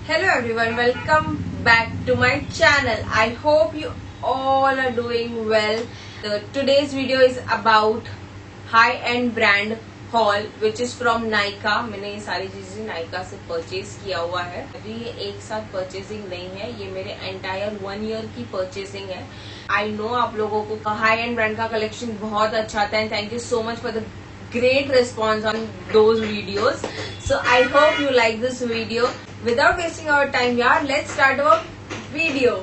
Hello everyone, welcome back to my channel. I hope you all are doing well. Today's video is about high-end brand haul which is from Nykaa. मैंने ये सारी चीजें Nykaa से purchase किया हुआ है। अभी ये एक साथ परचेजिंग नहीं है, ये मेरे एंटायर 1 ईयर की परचेजिंग है। आई नो आप लोगों को हाई एंड ब्रांड का कलेक्शन बहुत अच्छा आता है। Thank you so much for the great response on those videos. So I hope you like this video. Without wasting our time, yaar, let's start our video.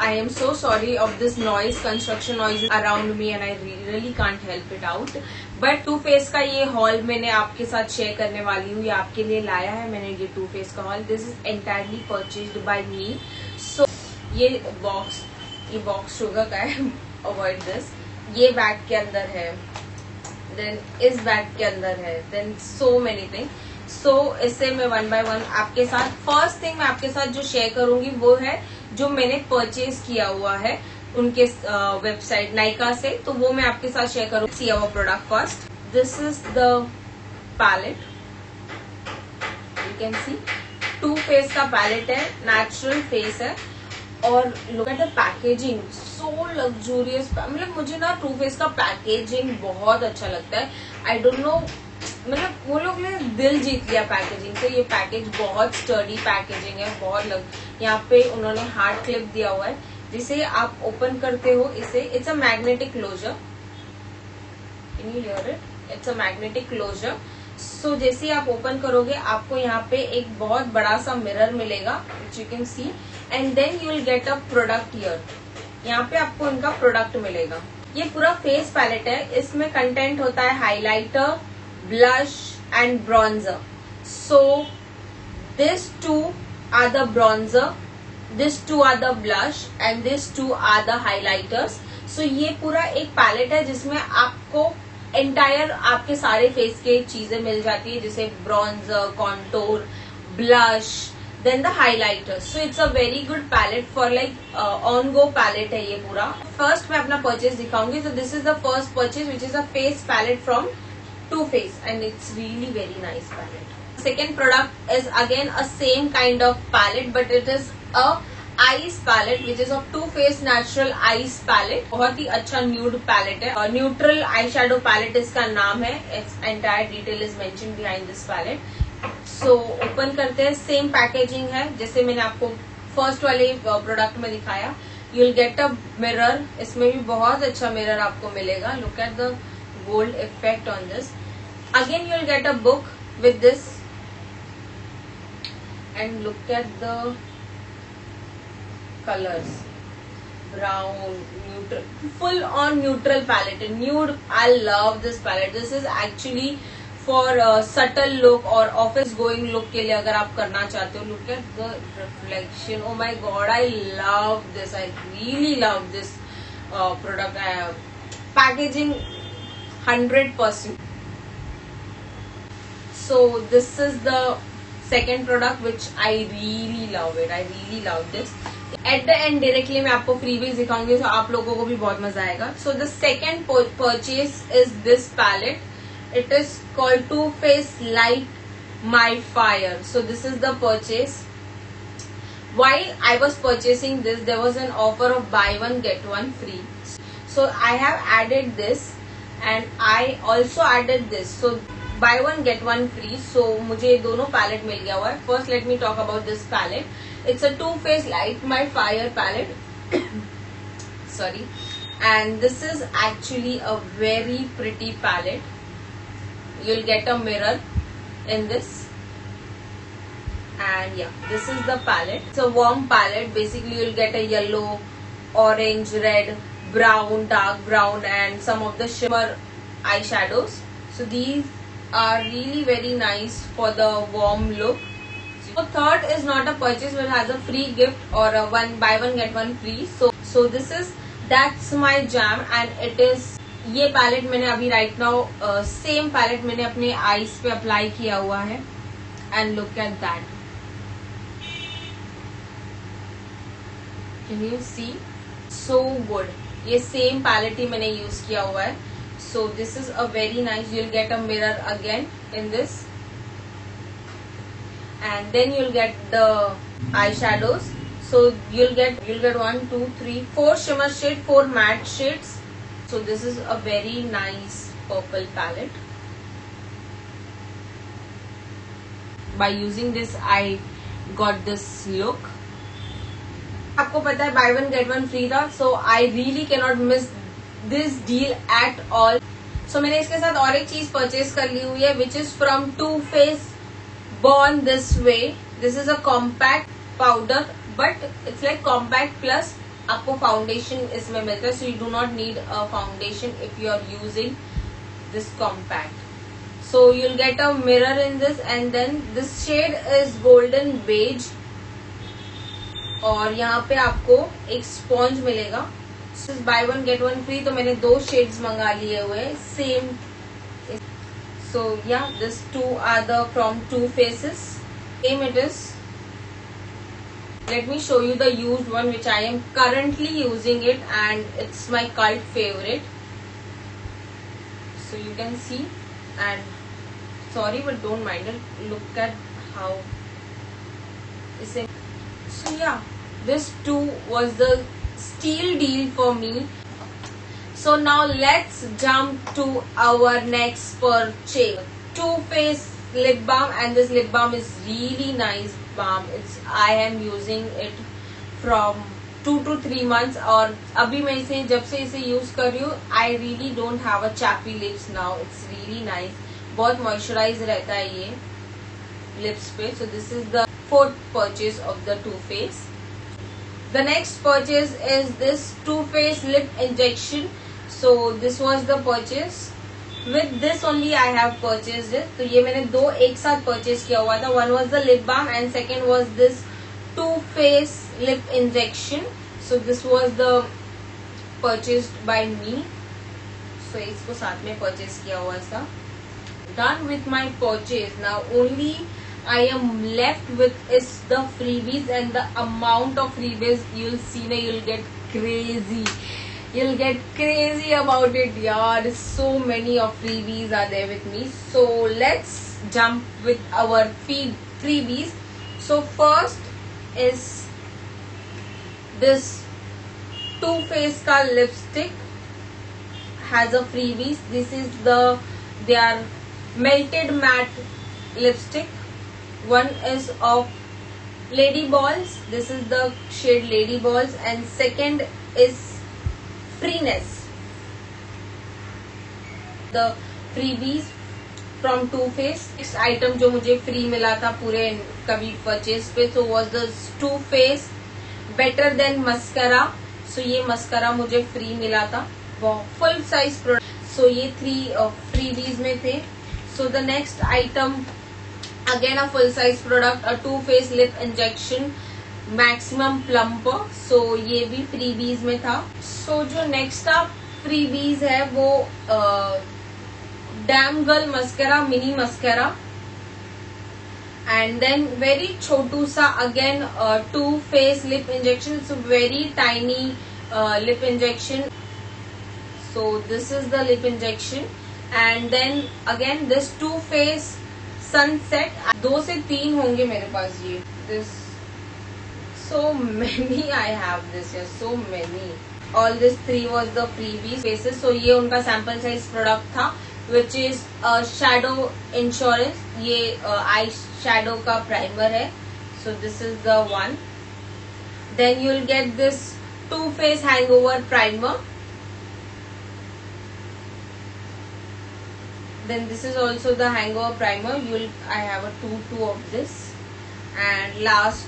I am so sorry of this noise, construction noise around me, and I really can't help it out. But Too Faced का ये hall मैंने आपके साथ share करने वाली हूँ, ये आपके लिए लाया है मैंने ये Too Faced का hall. This is entirely purchased by me. So ये बॉक्स शुगर का है, अवॉइड दिस. ये बैग के अंदर है, देन इस बैग के अंदर है, देन सो मेनी थिंग. सो इससे मैं 1 by 1 आपके साथ फर्स्ट थिंग मैं आपके साथ जो शेयर करूंगी वो है जो मैंने परचेज किया हुआ है उनके वेबसाइट नायका से, तो वो मैं आपके साथ शेयर करूंगी. See our product first. This is the palette, you can see Too Faced का पैलेट है, नेचुरल फेस है. और look at the packaging, so luxurious. मतलब मुझे ना Too Faced का पैकेजिंग बहुत अच्छा लगता है. आई डोंट नो, मतलब वो लोग ने दिल जीत लिया पैकेजिंग से. ये पैकेज बहुत स्टर्डी पैकेजिंग है, बहुत यहाँ पे उन्होंने हार्ड क्लिप दिया हुआ है जिसे आप ओपन करते हो. इसे it's a magnetic closure, can you hear it? It's a magnetic closure. So जैसे ही आप ओपन करोगे आपको यहाँ पे एक बहुत बड़ा सा मिरर मिलेगा which you can see, and then you will get a product here. यहाँ पे आपको इनका प्रोडक्ट मिलेगा. ये पूरा फेस पैलेट है. इसमें कंटेंट होता है highlighter, blush and bronzer. So this two are the bronzer, this two are the blush and this two are the highlighters. So ये पूरा एक पैलेट है जिसमें आपको एंटायर आपके सारे फेस के चीजें मिल जाती है, जैसे bronzer, contour, blush, then the highlighter. So it's a very good palette for like on go palette है ये पूरा. फर्स्ट मैं अपना परचेज दिखाऊंगी. So this is the first purchase which is a face palette from Too Faced and it's really very nice palette. Second product is again a same kind of palette but it is a ice palette which is of Too Faced natural ice palette. बहुत ही अच्छा nude palette है. Neutral eye shadow palette इसका नाम है. Its entire detail is mention behind this palette. So open करते हैं. Same packaging है जैसे मैंने आपको फर्स्ट वाले प्रोडक्ट में दिखाया. You will get a mirror. इसमें भी बहुत अच्छा मिरर आपको मिलेगा. Look at the gold effect on this. Again you will get a book with this and look at the colors, brown, neutral, full on neutral palette, nude. I love this palette. This is actually for subtle look or office going look के लिए अगर आप करना चाहते हो. Look at the reflection. Oh my god, I love this. I really love this product. Packaging 100%. So this is the second product which I really love it. I really love this. At the end directly मैं आपको freebies दिखाऊंगी, तो आप लोगों को भी बहुत मजा आएगा. So the second purchase is this palette. It is called Too Faced Light My Fire. So this is the purchase. While I was purchasing this, there was an offer of buy one get one free. So I have added this. And I also added this. So buy one get one free. So मुझे दोनों palette मिल गया हुआ है. First let me talk about this palette. It's a Too Faced Light My Fire palette. Sorry. And this is actually a very pretty palette. You'll get a mirror in this. And yeah, this is the palette. It's a warm palette. Basically you'll get a yellow, orange, red, brown, dark brown and some of the shimmer eyeshadows. So these are really very nice for the warm look. So third is not a purchase but has a free gift or a buy one get one free. So this is That's My Jam and it is ये palette मैंने अभी right now same palette मैंने अपने eyes पे apply किया हुआ है. And look at that. Can you see? So good. ये सेम पैलेट ही मैंने यूज किया हुआ है. So this is a very nice. You'll get a mirror again in this, and then you'll get the eyeshadows. So you'll get 1, 2, 3, 4 shimmer shade, 4 matte shades. So this is a very nice purple palette. By using this, I got this look. आपको पता है buy one get one free था, so I really cannot miss this deal at all. So मैंने इसके साथ और एक चीज परचेज कर ली हुई है, which is from Too Faced Born This Way. This is a compact powder, but it's like compact plus आपको फाउंडेशन इसमें मिलता है, so you do not need a foundation if you are using this compact. So you'll get a mirror in this, and then this shade is golden beige. और यहाँ पे आपको एक sponge मिलेगा. By one get one free, तो मैंने 2 shades मंगा लिए हुए same. So yeah, these 2 are the from Too Faces. Same it is. Let me show you the used one which I am currently using it, and it's my cult favorite. So you can see, and sorry but don't mind it. Look at how is it. So yeah, this too was the steal deal for me. So now let's jump to our next purchase. Too Faced lip balm, and this lip balm is really nice balm. I am using it from 2 to 3 months, और अभी मैं इसे जब से इसे use कर रही हूँ, I really don't have a chappy lips now. It's really nice. बहुत मॉइस्चराइज रहता है ये लिप्स पे. So this is the 4th purchase of the Too Faced. The next purchase is this Too Faced lip injection. So this was the purchase. With this only I have purchased it. तो ये मैंने 2 एक साथ purchase किया हुआ था. One was the lip balm and second was this Too Faced lip injection. So this was the purchased by me. So इसको साथ में purchase किया हुआ था. Done with my purchase. Now only I am left with is the freebies, and the amount of freebies you'll see now, you'll get crazy. You'll get crazy about it, yaar. So many of freebies are there with me. So let's jump with our freebies. So first is this Too Faced ka lipstick has a freebies. This is their melted matte lipstick. One is of Lady Balls. This is the shade Lady Balls, and second is Freeness. The freebies from Too Faced. Next item जो मुझे free मिला था पूरे कभी purchase पे, so was the Too Faced Better Than Mascara. So ये mascara मुझे free मिला था, फुल साइज प्रोडक्ट. So ये 3 freebies में थे. So the next item, again a full size product, a Too Faced lip injection maximum plumper. So ये भी freebies में था. So जो next up freebies है वो Damn Girl mascara, mini mascara, and then very छोटू सा again Too Faced lip injection. It's a very tiny lip injection. So this is the lip injection, and then again this Too Faced Sunset. 2 से 3 होंगे मेरे पास ये. This so many I have this year, so many. All this 3 was the freebies faces. So ये उनका sample size product था, which is shadow insurance. ये eye shadow का primer है. So this is the one. Then you'll get this Too Faced hangover primer. Then this is also the hangover primer. I have a 2 of this. And last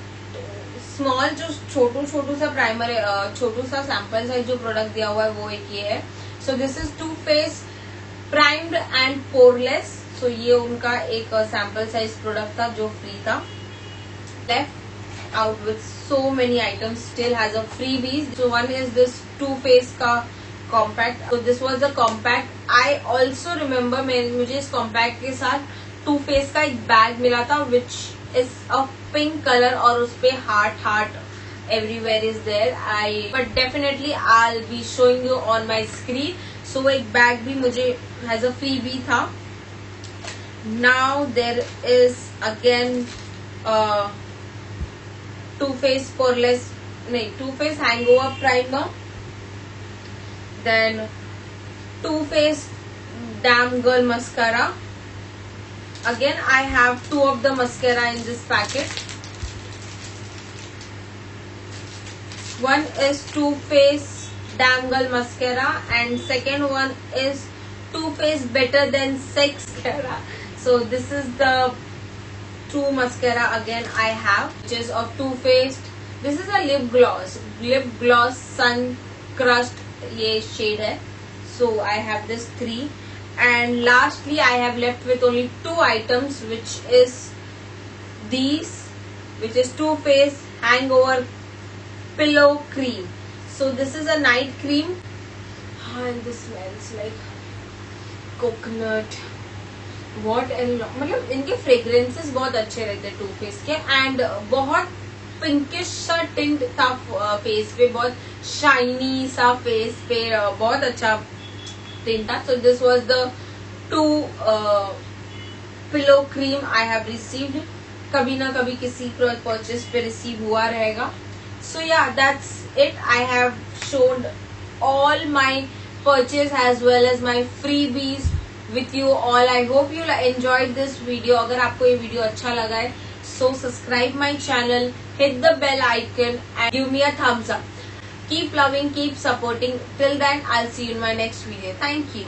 small जो छोटू सा primer है, छोटू सा sample size जो product दिया हुआ है वो एक ये है. So this is Too Faced primed and poreless. So ये उनका एक sample size product था जो free था. Left out with so many items, still has a freebies. So one is this Too Faced का compact. So this was the compact. I also remember मुझे इस compact के साथ Too Faced का एक bag मिला था, which is a pink color और उसपे heart everywhere is there. But definitely I'll be showing you on my screen. सो वो एक बैग भी मुझे हैज अ फ्री भी था. Now there is again Too Faced poreless नहीं Too Faced Hangover primer, then Too Faced Damn Girl mascara. Again, I have two of the mascara in this packet. One is Too Faced Damn Girl Mascara and second one is Too Faced Better Than Sex Mascara. So this is the two mascara again I have, which is of Too Faced. This is a lip gloss Sun Crust ये shade है. So I have this 3. And lastly, I have left with only 2 items, which is these, which is Too Faced Hangover Pillow Cream. So this is a night cream, and this smells like coconut. What मतलब इनके fragrances बहुत अच्छे रहते हैं Too Faced के, and बहुत pinkish सा tint था फेस पे, बहुत शाइनी सा फेस पे, बहुत अच्छा टिंट था. So this was the 2 pillow cream I have received. कभी ना कभी किसी परचेज पे रिसीव हुआ रहेगा. So yeah, that's it. I have shown all my purchase as well as my freebies with you all. I hope you enjoyed this video. अगर आपको ये वीडियो अच्छा लगा है, so subscribe my channel, hit the bell icon and give me a thumbs up. Keep loving, keep supporting. Till then, I'll see you in my next video. Thank you.